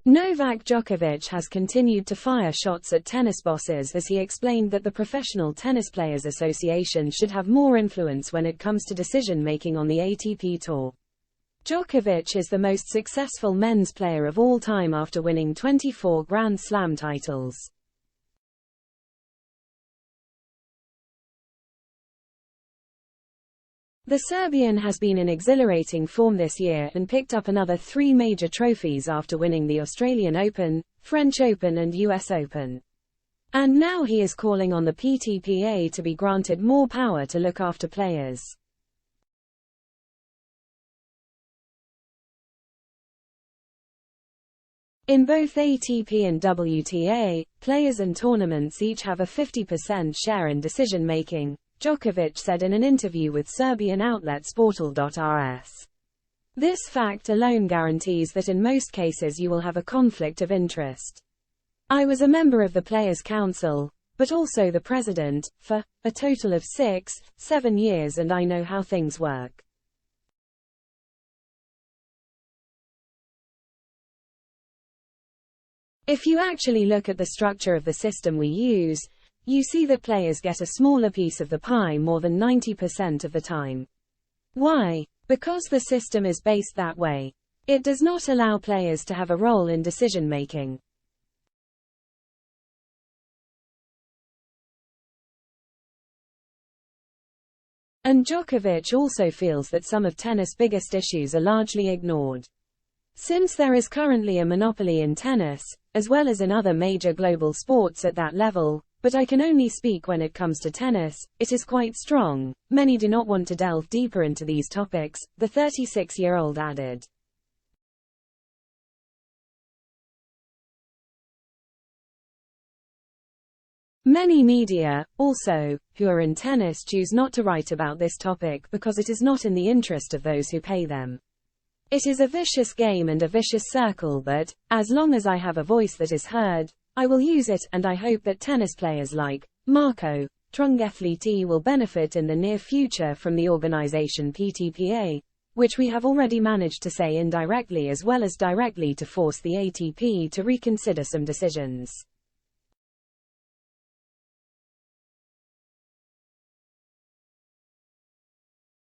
Novak Djokovic has continued to fire shots at tennis bosses as he explained that the Professional Tennis Players Association should have more influence when it comes to decision-making on the ATP Tour. Djokovic is the most successful men's player of all time after winning 24 Grand Slam titles. The Serbian has been in exhilarating form this year and picked up another 3 major trophies after winning the Australian Open, French Open and US Open. And now he is calling on the PTPA to be granted more power to look after players. In both ATP and WTA, players and tournaments each have a 50% share in decision-making, Djokovic said in an interview with Serbian outlet Sportal.rs. This fact alone guarantees that in most cases you will have a conflict of interest. I was a member of the Players' Council, but also the president, for a total of 6-7 years, and I know how things work. If you actually look at the structure of the system we use, you see that players get a smaller piece of the pie more than 90% of the time. Why? Because the system is based that way. It does not allow players to have a role in decision-making. And Djokovic also feels that some of tennis' biggest issues are largely ignored. Since there is currently a monopoly in tennis, as well as in other major global sports at that level, but I can only speak when it comes to tennis, it is quite strong. Many do not want to delve deeper into these topics, the 36-year-old added. Many media, also, who are in tennis choose not to write about this topic because it is not in the interest of those who pay them. It is a vicious game and a vicious circle, but, as long as I have a voice that is heard, I will use it, and I hope that tennis players like Marco Trungelliti will benefit in the near future from the organization PTPA, which we have already managed to say indirectly as well as directly to force the ATP to reconsider some decisions.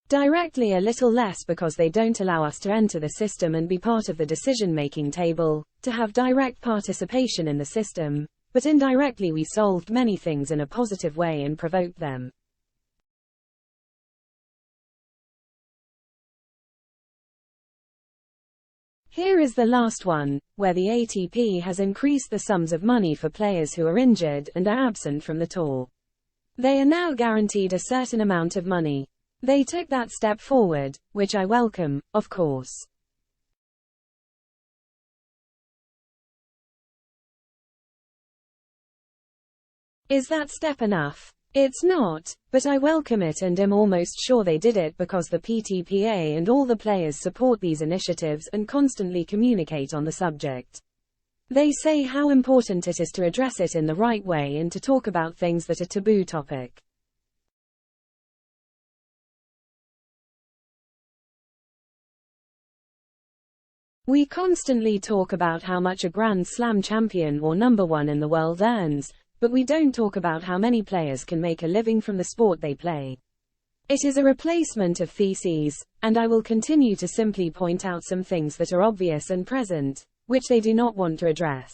Directly a little less because they don't allow us to enter the system and be part of the decision-making table, to have direct participation in the system, but indirectly we solved many things in a positive way and provoked them. Here is the last one, where the ATP has increased the sums of money for players who are injured and are absent from the tour. They are now guaranteed a certain amount of money. They took that step forward, which I welcome, of course. Is that step enough? It's not, but I welcome it and am almost sure they did it because the PTPA and all the players support these initiatives and constantly communicate on the subject. They say how important it is to address it in the right way and to talk about things that are taboo topic. We constantly talk about how much a Grand Slam champion or number one in the world earns, but we don't talk about how many players can make a living from the sport they play. It is a replacement of theses, and I will continue to simply point out some things that are obvious and present, which they do not want to address.